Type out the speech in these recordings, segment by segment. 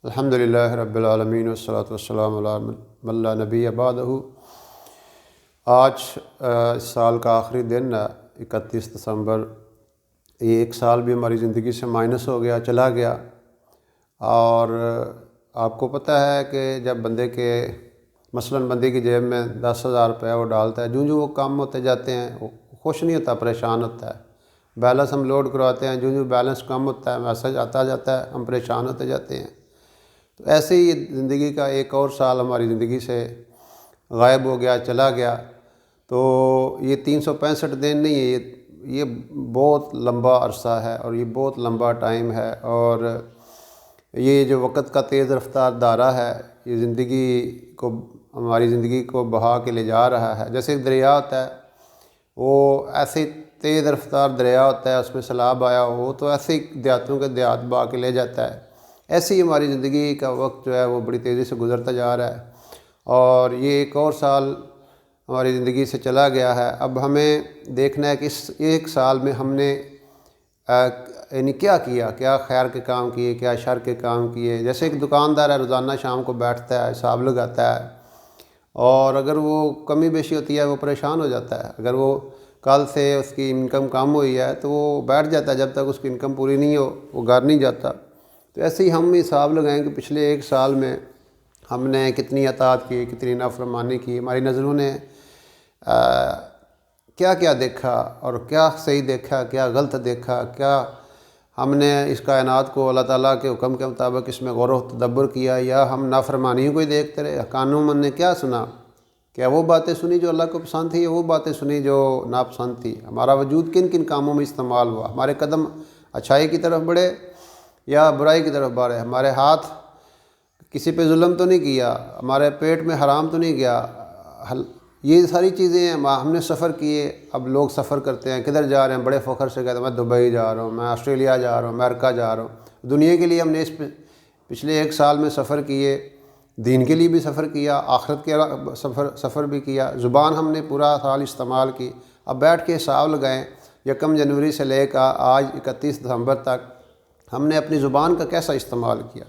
الحمدللہ رب العالمین والصلاۃ والسلام علی من لا نبی بعدہ۔ آج اس سال کا آخری دن ہے 31 دسمبر۔ یہ ایک سال بھی ہماری زندگی سے مائنس ہو گیا، چلا گیا۔ اور آپ کو پتہ ہے کہ جب بندے کے مثلاً بندے کی جیب میں 10,000 روپے وہ ڈالتا ہے، جو وہ کم ہوتے جاتے ہیں وہ خوش نہیں ہوتا، پریشان ہوتا ہے۔ بیلنس ہم لوڈ کرواتے ہیں، جو بیلنس کم ہوتا ہے میسج آتا جاتا ہے، ہم پریشان ہوتے جاتے ہیں۔ تو ایسے ہی زندگی کا ایک اور سال ہماری زندگی سے غائب ہو گیا، چلا گیا۔ تو یہ 365 دن نہیں ہے، یہ بہت لمبا عرصہ ہے اور یہ بہت لمبا ٹائم ہے، اور یہ جو وقت کا تیز رفتار دھارا ہے یہ زندگی کو، ہماری زندگی کو بہا کے لے جا رہا ہے۔ جیسے ایک دریا ہوتا ہے، وہ ایسے تیز رفتار دریا ہوتا ہے، اس میں سیلاب آیا ہو تو ایسے ہی دیہاتوں کے دیہات بہا کے لے جاتا ہے۔ ایسے ہی ہماری زندگی کا وقت جو ہے وہ بڑی تیزی سے گزرتا جا رہا ہے، اور یہ ایک اور سال ہماری زندگی سے چلا گیا ہے۔ اب ہمیں دیکھنا ہے کہ اس ایک سال میں ہم نے یعنی کیا کیا، کیا خیر کے کام کیے، کیا شر کے کام کیے۔ جیسے ایک دکاندار ہے، روزانہ شام کو بیٹھتا ہے، حساب لگاتا ہے، اور اگر وہ کمی بیشی ہوتی ہے وہ پریشان ہو جاتا ہے۔ اگر وہ کل سے اس کی انکم کم ہوئی ہے تو وہ بیٹھ جاتا ہے، جب تک اس کی انکم پوری نہیں ہو وہ گھر نہیں جاتا۔ تو ایسے ہی ہم حساب لگائیں کہ پچھلے ایک سال میں ہم نے کتنی اطاعت کی، کتنی نافرمانی کی، ہماری نظروں نے کیا کیا دیکھا، اور کیا صحیح دیکھا، کیا غلط دیکھا، کیا ہم نے اس کائنات کو اللہ تعالیٰ کے حکم کے مطابق اس میں غور و تدبر کیا، یا ہم نافرمانیوں کو ہی دیکھتے رہے۔ قانون من نے کیا سنا، کیا وہ باتیں سنی جو اللہ کو پسند تھی، یا وہ باتیں سنی جو ناپسند تھی۔ ہمارا وجود کن کن کاموں میں استعمال ہوا، ہمارے قدم اچھائی کی طرف بڑھے یا برائی کی طرف بڑھے، ہمارے ہاتھ کسی پہ ظلم تو نہیں کیا، ہمارے پیٹ میں حرام تو نہیں گیا۔ یہ ساری چیزیں ہیں۔ ہم نے سفر کیے، اب لوگ سفر کرتے ہیں، کدھر جا رہے ہیں، بڑے فخر سے کہتے ہیں میں دبئی جا رہا ہوں، میں آسٹریلیا جا رہا ہوں، امریکہ جا رہا ہوں۔ دنیا کے لیے ہم نے اس پچھلے ایک سال میں سفر کیے، دین کے لیے بھی سفر کیا، آخرت کے سفر بھی کیا۔ زبان ہم نے پورا سال استعمال کی۔ اب بیٹھ کے حساب لگائیں 1 جنوری سے لے کر آج 31 دسمبر تک ہم نے اپنی زبان کا کیسا استعمال کیا،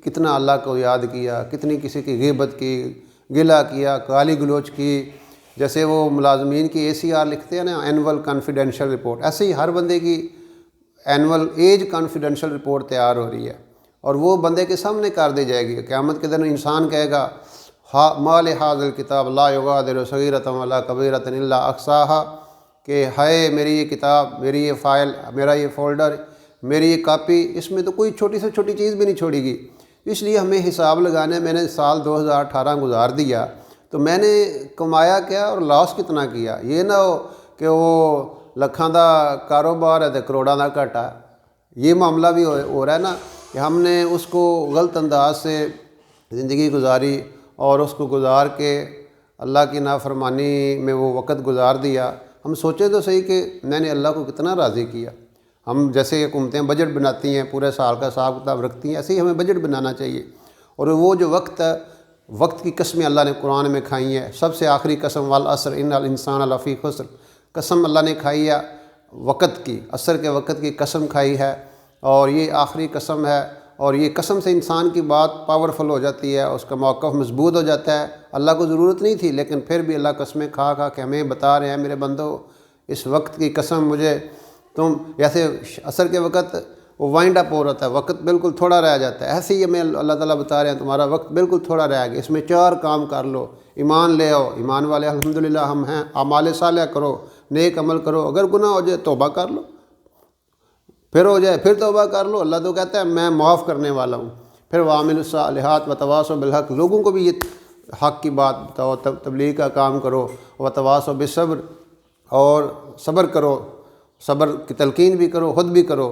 کتنا اللہ کو یاد کیا، کتنی کسی کی غیبت کی، گلہ کیا، گالی گلوچ کی۔ جیسے وہ ملازمین کی ACR لکھتے ہیں نا، اینول کانفیڈینشیل رپورٹ، ایسے ہی ہر بندے کی اینول ایج کانفیڈینشیل رپورٹ تیار ہو رہی ہے، اور وہ بندے کے سامنے کر دی جائے گی۔ قیامت کے دن انسان کہے گا ما لہذا الکتاب لا یغادر صغیرۃ ولا کبیرۃ الا احصاها، کہ ہائے میری یہ کتاب، میری یہ فائل، میرا یہ فولڈر، میری یہ کاپی، اس میں تو کوئی چھوٹی سے چھوٹی چیز بھی نہیں چھوڑے گی۔ اس لیے ہمیں حساب لگانے، میں نے سال 2018 گزار دیا تو میں نے کمایا کیا اور لاس کتنا کیا۔ یہ نہ ہو کہ وہ لکھاں دا کاروبار ہے تو کروڑاں دا گھاٹا۔ یہ معاملہ بھی ہو رہا ہے نا، کہ ہم نے اس کو غلط انداز سے زندگی گزاری، اور اس کو گزار کے اللہ کی نافرمانی میں وہ وقت گزار دیا۔ ہم سوچے تو صحیح کہ میں نے اللہ کو کتنا راضی کیا۔ ہم جیسے حکومتیں بجٹ بناتی ہیں، پورے سال کا حساب کتاب رکھتی ہیں، ایسے ہی ہمیں بجٹ بنانا چاہیے۔ اور وہ جو وقت کی قسمیں اللہ نے قرآن میں کھائی ہیں، سب سے آخری قسم والعصر ان الانسان لفی خسر، قسم اللہ نے کھائی ہے وقت کی، عصر کے وقت کی قسم کھائی ہے، اور یہ آخری قسم ہے۔ اور یہ قسم سے انسان کی بات پاورفل ہو جاتی ہے، اس کا موقف مضبوط ہو جاتا ہے۔ اللہ کو ضرورت نہیں تھی، لیکن پھر بھی اللہ قسمیں کھا کھا کے ہمیں بتا رہے ہیں میرے بندو، اس وقت کی قسم مجھے تم، جیسے عصر کے وقت وہ وائنڈ اپ ہو رہا ہے، وقت بالکل تھوڑا رہ جاتا ہے، ایسے ہی ہمیں اللہ تعالیٰ بتا رہے ہیں تمہارا وقت بالکل تھوڑا رہ گیا، اس میں 4 کام کر لو۔ ایمان لے آؤ، ایمان والے الحمدللہ ہم ہیں، اعمال صالح کرو، نیک عمل کرو، اگر گناہ ہو جائے توبہ کر لو، پھر ہو جائے پھر توبہ کر لو، اللہ تو کہتا ہے میں معاف کرنے والا ہوں۔ پھر وعاملوا الصالحات وتواصوا بالحق، لوگوں کو بھی یہ حق کی بات بتاؤ، تبلیغ کا کام کرو، وتواصوا بالصبر، اور صبر کرو، صبر کی تلقین بھی کرو، خود بھی کرو۔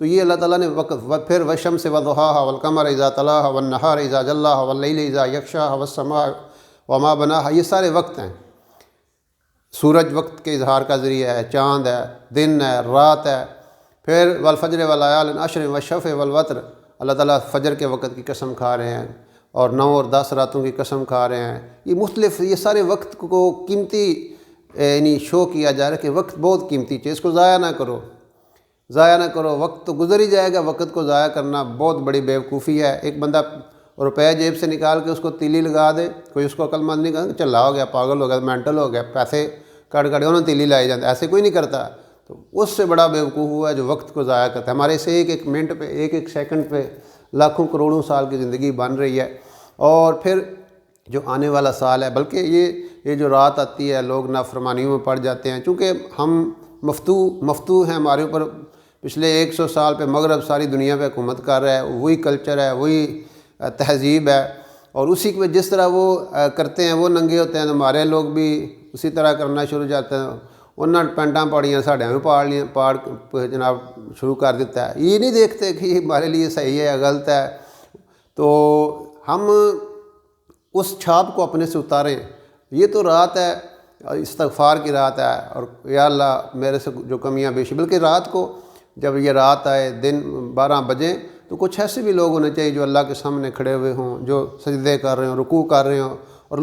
تو یہ اللہ تعالیٰ نے وقت، پھر والشمس وضحاها والقمر اذا تلاها والنهار اذا جلاها واللیل اذا یغشاها والسماء وما بناها، یہ سارے وقت ہیں۔ سورج وقت کے اظہار کا ذریعہ ہے، چاند ہے، دن ہے، رات ہے۔ پھر والفجر وليال عشر والشفع والوتر، اللہ تعالیٰ فجر کے وقت کی قسم کھا رہے ہیں، اور 9 اور 10 راتوں کی قسم کھا رہے ہیں۔ یہ مختلف، یہ سارے وقت کو قیمتی یعنی شو کیا جا رہا ہے کہ وقت بہت قیمتی چیز، اس کو ضائع نہ کرو۔ ضائع نہ کرو، وقت تو گزر ہی جائے گا، وقت کو ضائع کرنا بہت بڑی بیوقوفی ہے۔ ایک بندہ روپے جیب سے نکال کے اس کو تیلی لگا دے، کوئی اس کو عقل مند نہیں کہا چلا ہو گیا، پاگل ہو گیا، مینٹل ہو گیا، پیسے کٹ انہوں نے تیلی لائی جاتے، ایسے کوئی نہیں کرتا۔ تو اس سے بڑا بیوقوف ہوا ہے جو وقت کو ضائع کرتا ہے۔ ہمارے سے ایک ایک منٹ پہ، ایک ایک سیکنڈ پہ لاکھوں کروڑوں سال کی زندگی بن رہی ہے، اور پھر جو آنے والا سال ہے، بلکہ یہ جو رات آتی ہے لوگ نافرمانیوں میں پڑ جاتے ہیں، چونکہ ہم مفتو ہیں، ہمارے اوپر پچھلے 100 سال پہ مغرب ساری دنیا پہ حکومت کر رہا ہے، وہی کلچر ہے، وہی تہذیب ہے، اور اسی کے جس طرح وہ کرتے ہیں، وہ ننگے ہوتے ہیں، ہمارے لوگ بھی اسی طرح کرنا شروع جاتے ہیں۔ انہوں نے پینٹاں پاڑیاں ساڑھے بھی پاڑ جناب شروع کر دیتا ہے، یہ نہیں دیکھتے کہ یہ ہمارے لیے صحیح ہے یا غلط ہے۔ تو ہم اس چھاپ کو اپنے سے اتاریں۔ یہ تو رات ہے، استغفار کی رات ہے، اور یا اللہ میرے سے جو کمیاں بیشی، بلکہ رات کو جب یہ رات آئے، دن 12 بجے، تو کچھ ایسے بھی لوگ ہونے چاہیے جو اللہ کے سامنے کھڑے ہوئے ہوں، جو سجدے کر رہے ہوں، رکوع کر رہے ہوں، اور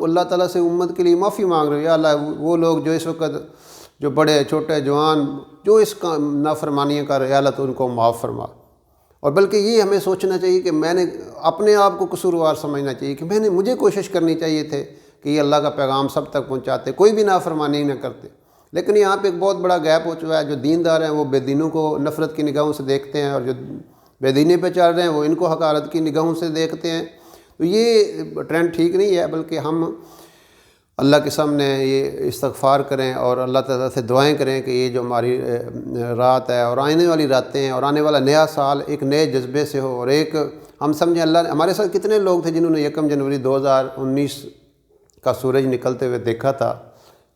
اللہ تعالیٰ سے امت کے لیے معافی مانگ رہے ہوں، یا اللہ وہ لوگ جو اس وقت جو بڑے چھوٹے جوان جو اس کا نافرمانیاں کر رہے ہیں، یا اللہ تو ان کو معاف فرما۔ اور بلکہ یہ ہمیں سوچنا چاہیے کہ میں نے اپنے آپ کو قصوروار سمجھنا چاہیے کہ مجھے کوشش کرنی چاہیے تھے کہ یہ اللہ کا پیغام سب تک پہنچاتے، کوئی بھی نافرمانی نہ کرتے۔ لیکن یہاں پہ ایک بہت بڑا گیپ ہو چکا ہے، جو دیندار ہیں وہ بے دینوں کو نفرت کی نگاہوں سے دیکھتے ہیں، اور جو بے دینی پہ چل رہے ہیں وہ ان کو حقارت کی نگاہوں سے دیکھتے ہیں۔ تو یہ ٹرینڈ ٹھیک نہیں ہے، بلکہ ہم اللہ کے سامنے یہ استغفار کریں اور اللہ تعالیٰ سے دعائیں کریں کہ یہ جو ہماری رات ہے اور آنے والی راتیں ہیں اور آنے والا نیا سال ایک نئے جذبے سے ہو، اور ایک ہم سمجھیں اللہ نے ہمارے ساتھ کتنے لوگ تھے جنہوں نے 1 جنوری 2019 کا سورج نکلتے ہوئے دیکھا تھا،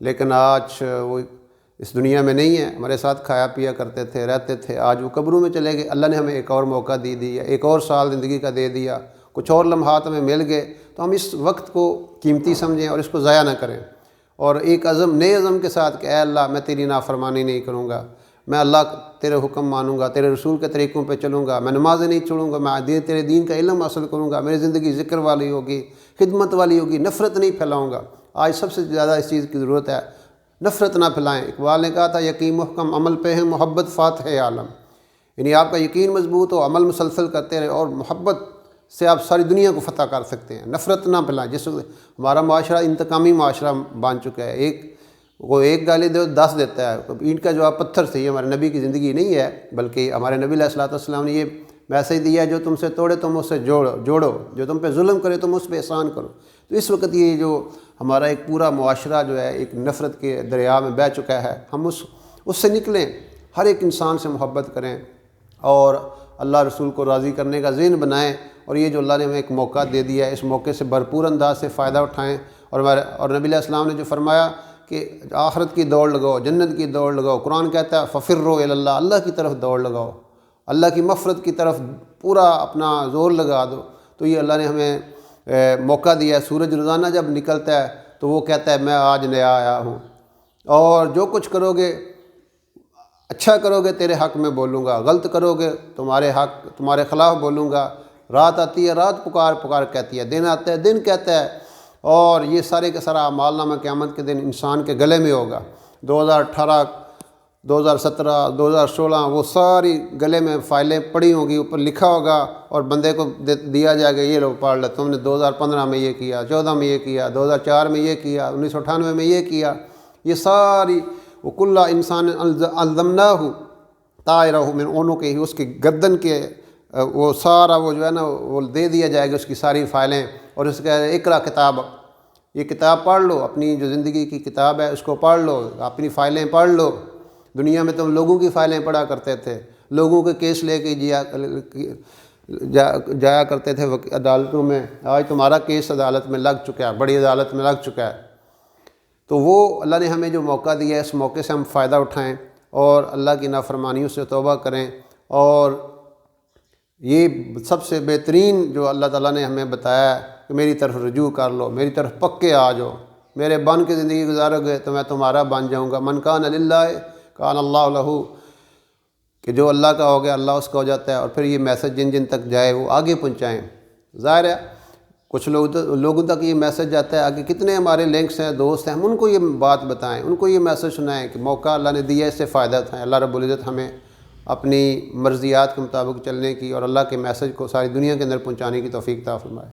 لیکن آج وہ اس دنیا میں نہیں ہے، ہمارے ساتھ کھایا پیا کرتے تھے، رہتے تھے، آج وہ قبروں میں چلے گئے۔ اللہ نے ہمیں ایک اور موقع دیا، ایک اور سال زندگی کا دے دیا، کچھ اور لمحات ہمیں مل گئے، تو ہم اس وقت کو قیمتی سمجھیں اور اس کو ضائع نہ کریں، اور ایک نئے عزم کے ساتھ کہ اے اللہ میں تیری نافرمانی نہیں کروں گا، میں اللہ تیرے حکم مانوں گا، تیرے رسول کے طریقوں پہ چلوں گا، میں نمازیں نہیں چھوڑوں گا، میں تیرے دین کا علم حاصل کروں گا، میری زندگی ذکر والی ہوگی، خدمت والی ہوگی، نفرت نہیں پھیلاؤں گا۔ آج سب سے زیادہ اس چیز کی ضرورت ہے، نفرت نہ پھیلائیں۔ اقبال نے کہا تھا یقین محکم عمل پہ ہے محبت فاتح عالم، یعنی آپ کا یقین مضبوط ہو، عمل مسلسل کرتے رہے، اور محبت سے آپ ساری دنیا کو فتح کر سکتے ہیں۔ نفرت نہ پھیلائیں، جس ہمارا معاشرہ انتقامی معاشرہ بن چکا ہے، ایک گالی دے 10 دیتا ہے، اینٹ کا جواب پتھر سے۔ یہ ہمارے نبی کی زندگی نہیں ہے، بلکہ ہمارے نبی علیہ الصلوۃ والسلام نے یہ میسج دیا ہے جو تم سے توڑے تم اس سے جوڑو، جو تم پہ ظلم کرے تم اس پہ احسان کرو۔ تو اس وقت یہ جو ہمارا ایک پورا معاشرہ جو ہے ایک نفرت کے دریا میں بہہ چکا ہے، ہم اس سے نکلیں، ہر ایک انسان سے محبت کریں اور اللہ رسول کو راضی کرنے کا ذہن بنائیں، اور یہ جو اللہ نے ہمیں ایک موقع دے دیا ہے اس موقع سے بھرپور انداز سے فائدہ اٹھائیں۔ اور نبی علیہ السلام نے جو فرمایا کہ آخرت کی دوڑ لگاؤ، جنت کی دوڑ لگاؤ، قرآن کہتا ہے ففروا الی اللہ، اللہ کی طرف دوڑ لگاؤ، اللہ کی مغفرت کی طرف پورا اپنا زور لگا دو۔ تو یہ اللہ نے ہمیں موقع دیا ہے۔ سورج روزانہ جب نکلتا ہے تو وہ کہتا ہے میں آج نیا آیا ہوں، اور جو کچھ کرو گے اچھا کرو گے تیرے حق میں بولوں گا، غلط کرو گے تمہارے خلاف بولوں گا۔ رات آتی ہے رات پکار کہتی ہے، دن آتا ہے دن کہتا ہے، اور یہ سارے کا سارا اعمال نامہ قیامت کے دن انسان کے گلے میں ہوگا۔ 2018 2017 2016 وہ ساری گلے میں فائلیں پڑی ہوں گی، اوپر لکھا ہوگا اور بندے کو دیا جائے گا یہ لو پڑھ لو، تم نے 2015 میں یہ کیا، 14 میں یہ کیا، 2004 میں یہ کیا، 1998 میں یہ کیا، یہ ساری وَكُلَّ إِنسَانٍ أَلْزَمْنَاهُ طَائِرَهُ مِنْ عُنُقِهِ، اس کے گردن کے وہ سارا وہ جو ہے نا وہ دے دیا جائے گا اس کی ساری فائلیں، اور اس کا اقرا کتاب، یہ کتاب پڑھ لو، اپنی جو زندگی کی کتاب ہے اس کو پڑھ لو، اپنی فائلیں پڑھ لو۔ دنیا میں تم لوگوں کی فائلیں پڑھا کرتے تھے، لوگوں کے کیس لے کے جایا کرتے تھے عدالتوں میں، آج تمہارا کیس عدالت میں لگ چکا ہے، بڑی عدالت میں لگ چکا ہے۔ تو وہ اللہ نے ہمیں جو موقع دیا ہے اس موقع سے ہم فائدہ اٹھائیں اور اللہ کی نافرمانیوں سے توبہ کریں، اور یہ سب سے بہترین جو اللہ تعالیٰ نے ہمیں بتایا ہے کہ میری طرف رجوع کر لو، میری طرف پکے آ جاؤ، میرے بن کے زندگی گزارو گے تو میں تمہارا بن جاؤں گا۔ من کان للہ کان اللہ لہ، کہ جو اللہ کا ہو گیا اللہ اس کا ہو جاتا ہے۔ اور پھر یہ میسج جن جن تک جائے وہ آگے پہنچائیں۔ ظاہر ہے کچھ لوگوں تک یہ میسج جاتا ہے، آگے کتنے ہمارے لنکس ہیں، دوست ہیں، ہم ان کو یہ بات بتائیں، ان کو یہ میسج سنائیں کہ موقع اللہ نے دیا ہے، اس سے فائدہ اٹھائیں۔ اللہ رب العزت ہمیں اپنی مرضیات کے مطابق چلنے کی اور اللہ کے میسج کو ساری دنیا کے اندر پہنچانے کی توفیق عطا فرمائے۔